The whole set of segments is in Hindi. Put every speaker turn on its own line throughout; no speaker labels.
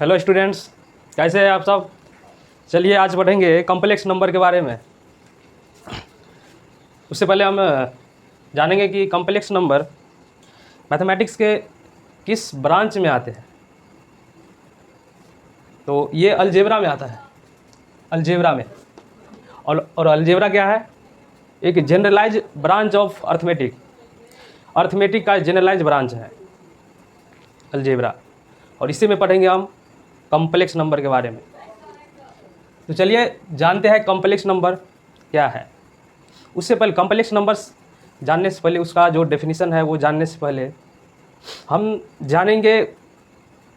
हेलो स्टूडेंट्स, कैसे हैं आप सब। चलिए आज पढ़ेंगे कॉम्प्लेक्स नंबर के बारे में। उससे पहले हम जानेंगे कि कॉम्प्लेक्स नंबर मैथमेटिक्स के किस ब्रांच में आते हैं। तो ये अलजेब्रा में आता है, अलजेब्रा में। और अलजेब्रा क्या है? एक generalize branch of arithmetic. Arithmetic का जनरलाइज ब्रांच है अलजेब्रा, और इसी में पढ़ेंगे हम कॉम्प्लेक्स नंबर के बारे में। तो चलिए जानते हैं कॉम्प्लेक्स नंबर क्या है। उससे पहले कॉम्प्लेक्स नंबर्स जानने से पहले, उसका जो डेफिनेशन है वो जानने से पहले हम जानेंगे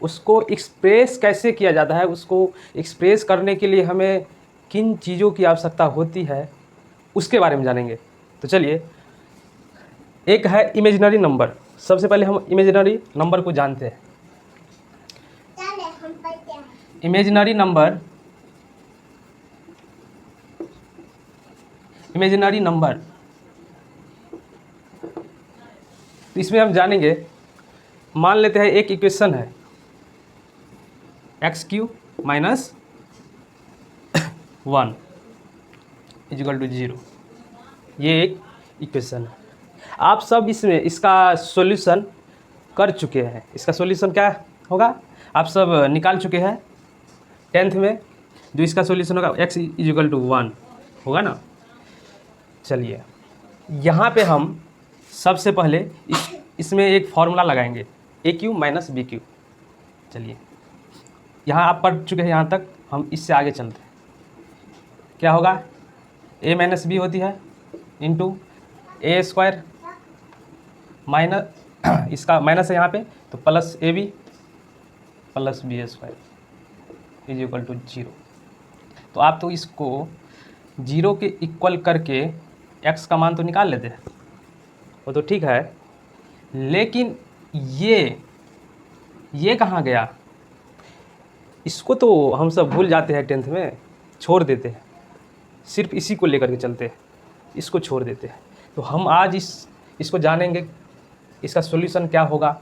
उसको एक्सप्रेस कैसे किया जाता है। उसको एक्सप्रेस करने के लिए हमें किन चीज़ों की आवश्यकता होती है उसके बारे में जानेंगे। तो चलिए, एक है इमेजिनरी नंबर। सबसे पहले हम इमेजिनरी नंबर को जानते हैं। इमेजिनरी नंबर, इमेजिनरी नंबर, तो इसमें हम जानेंगे, मान लेते हैं एक इक्वेशन है x³ - 1 = 0। ये एक इक्वेशन है। आप सब इसमें इसका सॉल्यूशन कर चुके हैं। इसका सॉल्यूशन क्या होगा आप सब निकाल चुके हैं 10th में। जो इसका सॉल्यूशन होगा x = 1 होगा ना। चलिए यहाँ पे हम सबसे पहले इसमें एक फॉर्मूला लगाएंगे, AQ - BQ। चलिए, यहाँ आप पढ़ चुके हैं, यहाँ तक हम इससे आगे चलते हैं। क्या होगा? A - B होती है इंटू A² माइनस, इसका माइनस है यहाँ पे, तो प्लस AB + B² = 0। तो आप तो इसको 0 के इक्वल करके x का मान तो निकाल लेते हैं, वो तो ठीक है। लेकिन ये कहाँ गया? इसको तो हम सब भूल जाते हैं 10th में, छोड़ देते हैं। सिर्फ इसी को लेकर के चलते हैं, इसको छोड़ देते हैं। तो हम आज इसको जानेंगे, इसका सॉल्यूशन क्या होगा,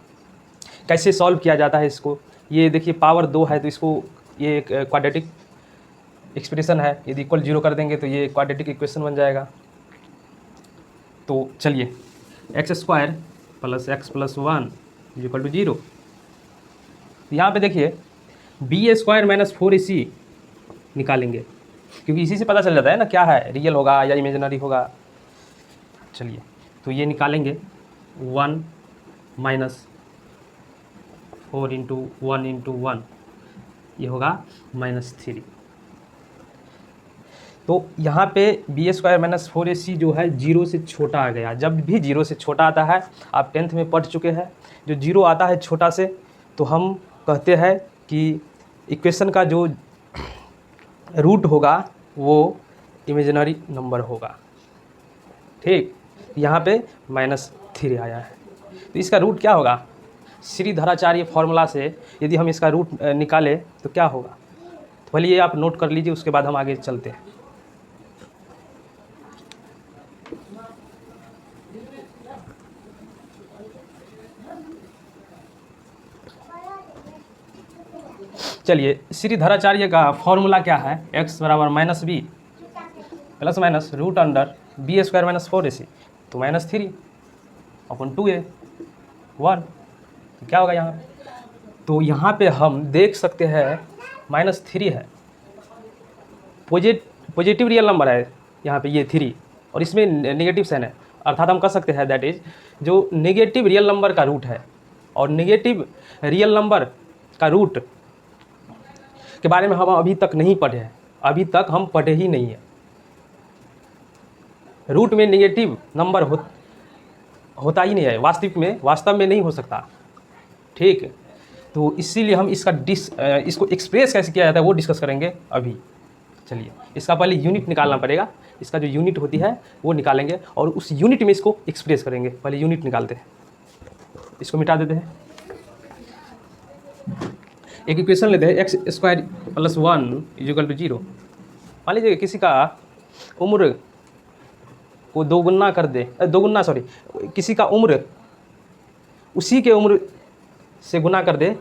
कैसे सॉल्व किया जाता है इसको। ये देखिए पावर 2 है, तो इसको ये एक क्वाड्रेटिक एक्सप्रेशन है। यदि इक्वल 0 कर देंगे तो ये क्वाड्रेटिक इक्वेशन बन जाएगा। तो चलिए, x² + x + 1 = 0। यहाँ पे देखिए b² - 4ac निकालेंगे, क्योंकि इसी से पता चल जाता है ना क्या है, रियल होगा या इमेजिनरी होगा। चलिए, तो ये निकालेंगे 1 - 4 × 1 × 1, ये होगा -3। तो यहाँ पे b² - 4ac जो है 0 से छोटा आ गया। जब भी 0 से छोटा आता है, आप 10th में पढ़ चुके हैं, जो 0 आता है छोटा से, तो हम कहते हैं कि इक्वेशन का जो रूट होगा वो इमेजिनरी नंबर होगा। ठीक, यहाँ पे -3 आया है, तो इसका रूट क्या होगा? श्रीधराचार्य फॉर्मूला से यदि हम इसका रूट निकालें तो क्या होगा? तो पहले ये आप नोट कर लीजिए, उसके बाद हम आगे चलते हैं। चलिए, श्रीधराचार्य का फॉर्मूला क्या है? x = -b + -√b² - 4ac, तो -3/2a 1। तो क्या होगा यहाँ? तो यहाँ पे हम देख सकते हैं -3 है, पॉजिटिव रियल नंबर है यहाँ पे ये 3, और इसमें नेगेटिव साइन है। अर्थात हम कह सकते हैं दैट इज जो नेगेटिव रियल नंबर का रूट है, और नेगेटिव रियल नंबर का रूट के बारे में हम अभी तक नहीं पढ़े हैं। अभी तक हम पढ़े ही नहीं है। रूट में नेगेटिव नंबर होता ही नहीं है, वास्तव में नहीं हो सकता। ठीक, तो इसीलिए हम इसको एक्सप्रेस कैसे किया जाता है वो डिस्कस करेंगे अभी। चलिए, इसका पहले यूनिट निकालना पड़ेगा। इसका जो यूनिट होती है वो निकालेंगे, और उस यूनिट में इसको एक्सप्रेस करेंगे। पहले यूनिट निकालते हैं, इसको मिटा देते हैं। एक इक्वेशन लेते हैं, x² + 1 = 0। मान लीजिए किसी का उम्र को किसी का उम्र उसी के उम्र से गुना कर दे,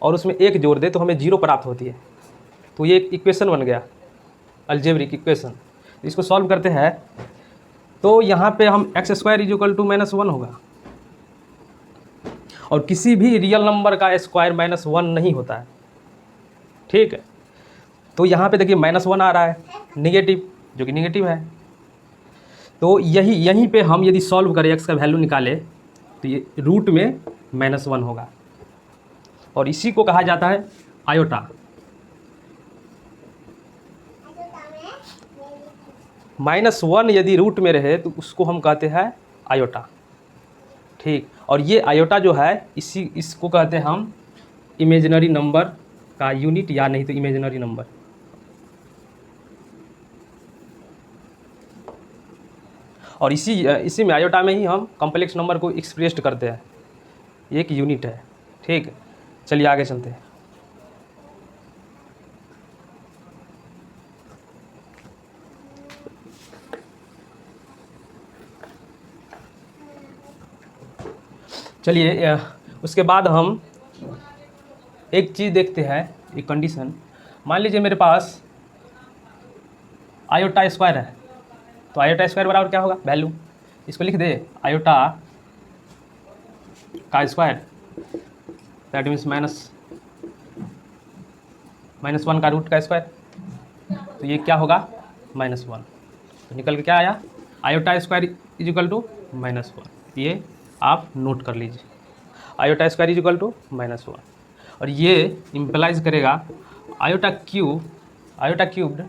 और उसमें 1 जोड़ दे तो हमें 0 प्राप्त होती है। तो ये एक इक्वेशन बन गया, अलजेब्रिक इक्वेशन। इसको सॉल्व करते हैं तो यहाँ पे हम x square is equal to -1 होगा, और किसी भी रियल नंबर का स्क्वायर -1 नहीं होता है, ठीक है। तो यहाँ पे देखिए -1 आ रहा है निगेटिव, जो कि निगेटिव है। तो यहीं पे हम यदि सॉल्व करें, एक्स का वैल्यू निकाले, तो ये रूट में -1 होगा, और इसी को कहा जाता है आयोटा। -1 यदि रूट में रहे तो उसको हम कहते हैं आयोटा, ठीक। और ये आयोटा जो है इसको कहते हैं हम इमेजिनरी नंबर का यूनिट, या नहीं तो इमेजिनरी नंबर। और इसी में आयोटा में ही हम कॉम्प्लेक्स नंबर को एक्सप्रेस्ड करते हैं, एक यूनिट है, ठीक। चलिए आगे चलते हैं। चलिए उसके बाद हम एक चीज़ देखते हैं, एक कंडीशन। मान लीजिए मेरे पास आयोटा स्क्वायर है, तो आयोटा स्क्वायर बराबर क्या होगा, वैल्यू इसको लिख दे, आयोटा का स्क्वायर, दैट मीन्स -1 का रूट का स्क्वायर, तो ये क्या होगा -1। तो निकल के क्या आया, iota square is equal to -1। ये आप नोट कर लीजिए, iota square is equal to -1। और ये इम्प्लाइज करेगा iota cubed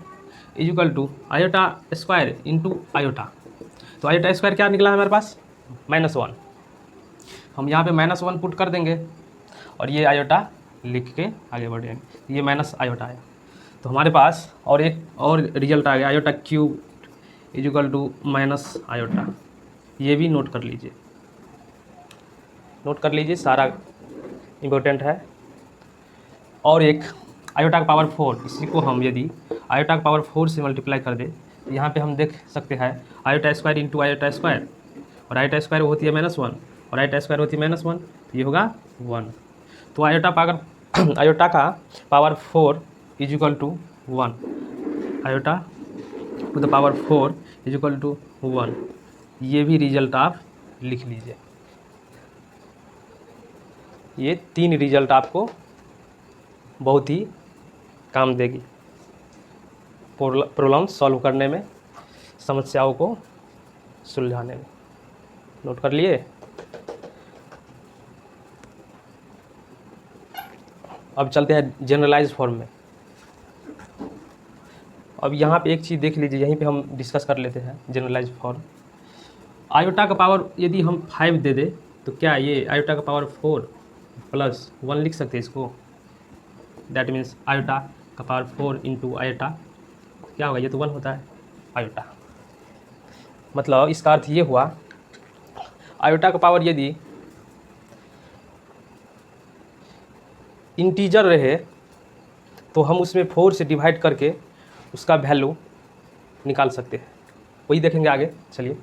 is equal to iota square into iota. तो आयोटा स्क्वायर क्या निकला है हमारे पास, -1। हम यहाँ पे -1 पुट कर देंगे, और ये आयोटा लिख के आगे बढ़ेंगे, ये माइनस आयोटा आया। तो हमारे पास और एक और रिजल्ट आ गया, iota cube is equal to minus iota. ये भी नोट कर लीजिए, नोट कर लीजिए, सारा इम्पोर्टेंट है। और एक आयोटा का पावर 4, इसी को हम यदि आयोटा का पावर 4 से मल्टीप्लाई कर दे, तो यहाँ पे हम देख सकते हैं iota square into iota square, और आयोटा स्क्वायर होती है -1 और आयोटा स्क्वायर होती है -1, तो ये होगा 1। तो आयोटा का power 4 is equal to 1, iota to the power 4 is equal to 1। ये भी रिजल्ट आप लिख लीजिए। ये 3 रिजल्ट आपको बहुत ही काम देगी प्रॉब्लम सॉल्व करने में, समस्याओं को सुलझाने में। नोट कर लिए। अब चलते हैं जनरलाइज फॉर्म में। अब यहाँ पे एक चीज़ देख लीजिए, यहीं पे हम डिस्कस कर लेते हैं जनरलाइज फॉर्म। आयोटा का पावर यदि हम 5 दे दे, तो क्या ये आयोटा का पावर 4 प्लस 1 लिख सकते हैं इसको, दैट मीन्स आयोटा का पावर 4 इंटू आयोटा क्या होगा, ये तो 1 होता है आयोटा। मतलब इसका अर्थ ये हुआ, आयोटा का पावर यदि इंटीजर रहे तो हम उसमें 4 से डिवाइड करके उसका वैल्यू निकाल सकते हैं, वही देखेंगे आगे। चलिए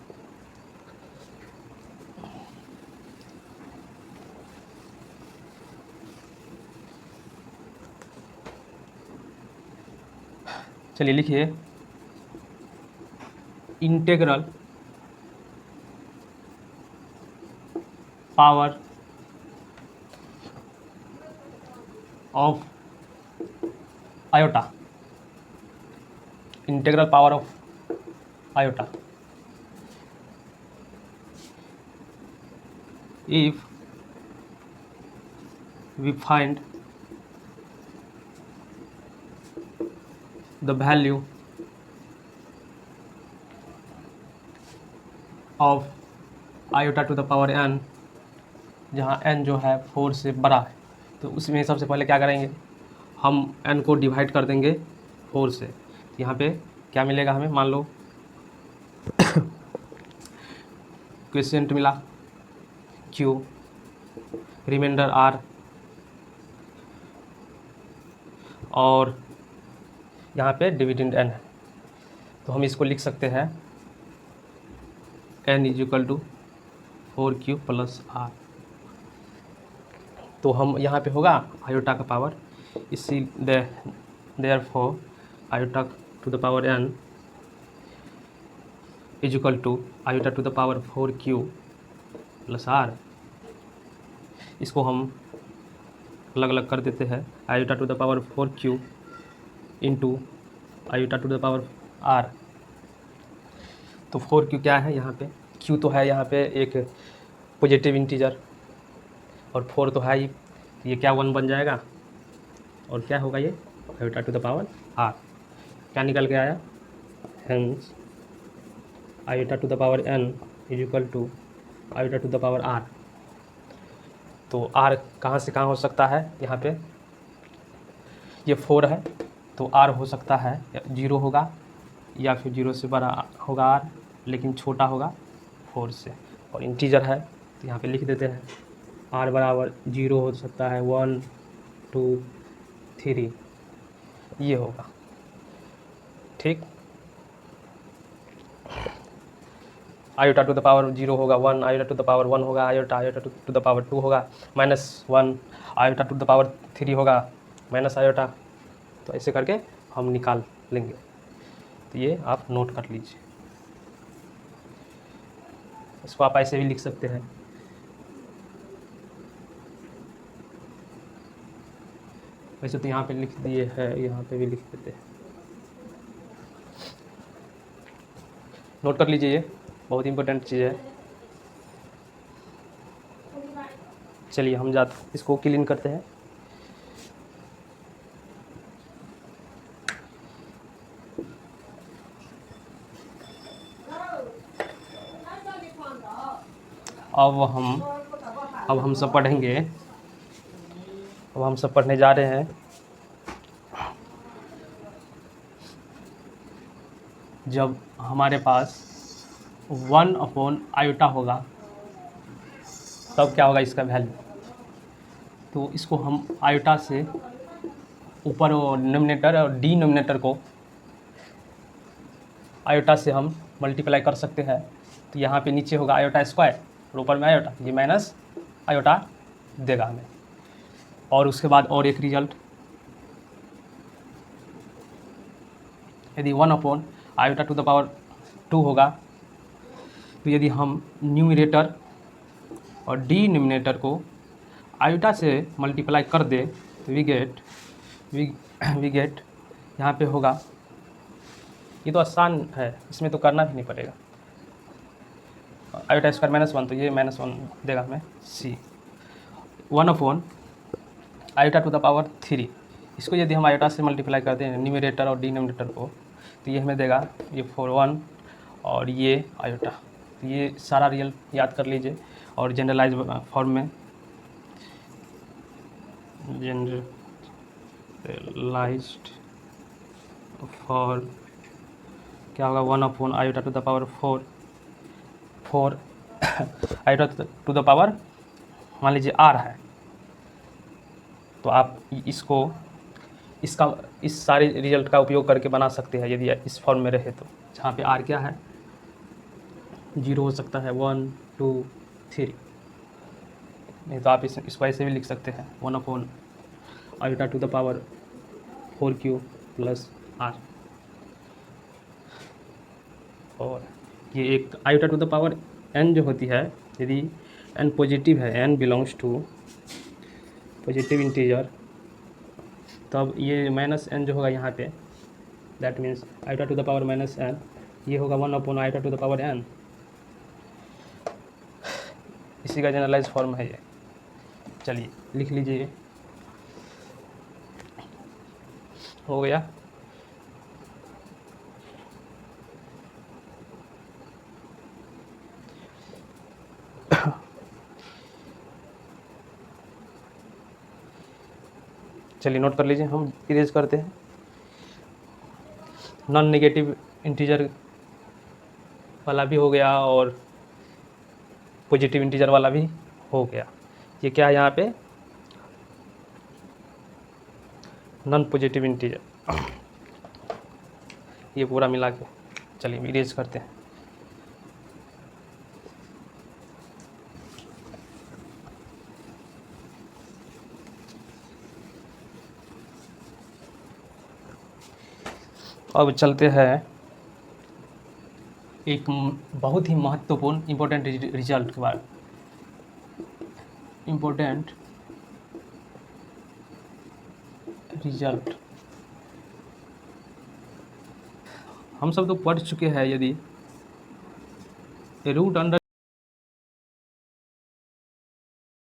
चलिए लिखिए, integral power of iota, integral power of iota if we find the value of iota to the power n, जहाँ n जो है 4 से बड़ा है, तो उसमें सबसे पहले क्या करेंगे, हम n को डिवाइड कर देंगे 4 से। यहाँ पे क्या मिलेगा हमें, मान लो क्वेश्चन मिला q, रिमाइंडर r, और यहाँ पे डिविडेंड n है, तो हम इसको लिख सकते हैं n is equal to 4q plus r। तो हम यहाँ पे होगा आयोटा का पावर, इसी therefore iota to the power n is equal to iota to the power 4q plus r। इसको हम अलग अलग कर देते हैं, iota to the power 4q into iota to the power r। तो 4q क्या है यहाँ पे, q तो है यहाँ पे एक पॉजिटिव इंटीजर और 4 तो है ही, ये क्या 1 बन जाएगा और क्या होगा ये iota to the power r। क्या निकल के आया, hence iota to the power n is equal to iota to the power r। तो r कहाँ से कहाँ हो सकता है, यहाँ पे ये 4 है तो r हो सकता है 0 होगा या फिर 0 से बड़ा होगा r, लेकिन छोटा होगा 4 से, और इंटीजर है तो यहाँ पे लिख देते हैं r बराबर 0 हो सकता है 1 2 3, ये होगा ठीक। आयोटा टू द पावर 0 होगा 1, आयोटा टू द पावर 1 होगा iota, iota to the power 2 होगा -1, आयोटा टू द पावर 3 होगा माइनस आयोटा। तो ऐसे करके हम निकाल लेंगे, तो ये आप नोट कर लीजिए। इसको आप ऐसे भी लिख सकते हैं, वैसे तो यहाँ पे लिख दिए है, यहाँ पे भी लिख देते हैं, नोट कर लीजिए, ये बहुत इंपॉर्टेंट चीज़ है। चलिए हम जाते इसको क्लीन करते हैं। अब हम सब पढ़ेंगे, अब हम सब पढ़ने जा रहे हैं जब हमारे पास 1/आयोटा होगा तब क्या होगा इसका वैल्यू। तो इसको हम आयोटा से ऊपर डिनोमिनेटर और डिनोमिनेटर को आयोटा से हम मल्टीप्लाई कर सकते हैं। तो यहाँ पे नीचे होगा आयोटा स्क्वायर और ऊपर में आयोटा, ये माइनस आयोटा देगा हमें। और उसके बाद और एक रिजल्ट, यदि 1/आयोटा टू द पावर 2 होगा तो यदि हम न्यूमरेटर और डिनोमिनेटर को आयोटा से मल्टीप्लाई कर दे तो वी गेट यहाँ पे होगा, ये तो आसान है, इसमें तो करना भी नहीं पड़ेगा, आयोटा स्क्वायर -1 तो ये -1 देगा हमें सी। 1/आयोटा टू द पावर 3, इसको यदि हम आयोटा से मल्टीप्लाई कर दें न्यूमरेटर और डिनोमिनेटर को तो ये हमें देगा ये 4 और ये आयोटा। तो ये सारा रियल याद कर लीजिए और जनरलाइज फॉर्म में, जनरलाइज्ड फॉर्म क्या होगा 1/आयोटा to the power 4 iota to the power मान लीजिए r है, तो आप इसको इस सारे रिजल्ट का उपयोग करके बना सकते हैं यदि इस फॉर्म में रहे तो, जहाँ पे r क्या है 0 हो सकता है 1 2 3, नहीं तो आप इसको ऐसे भी लिख सकते हैं 1/आयोटा to the power 4q plus r। और ये एक iota to the power n जो होती है, यदि n पॉजिटिव है, n belongs to positive integer, तब ये -n जो होगा यहाँ पे, that means iota to the power -n, ये होगा 1/आयोटा टू द पावर n। इसी का जनरलाइज फॉर्म है ये। चलिए लिख लीजिए, हो गया। चलिए नोट कर लीजिए, हम इरेज करते हैं। नॉन नेगेटिव इंटीजर वाला भी हो गया और पॉजिटिव इंटीजर वाला भी हो गया। ये क्या है यहाँ पे नॉन पॉजिटिव इंटीजर, ये पूरा मिला के चलिए इरेज करते हैं। अब चलते हैं एक बहुत ही महत्वपूर्ण इम्पोर्टेंट रिजल्ट के बाद। इम्पोर्टेंट रिजल्ट हम सब तो पढ़ चुके हैं, यदि रूट अंडर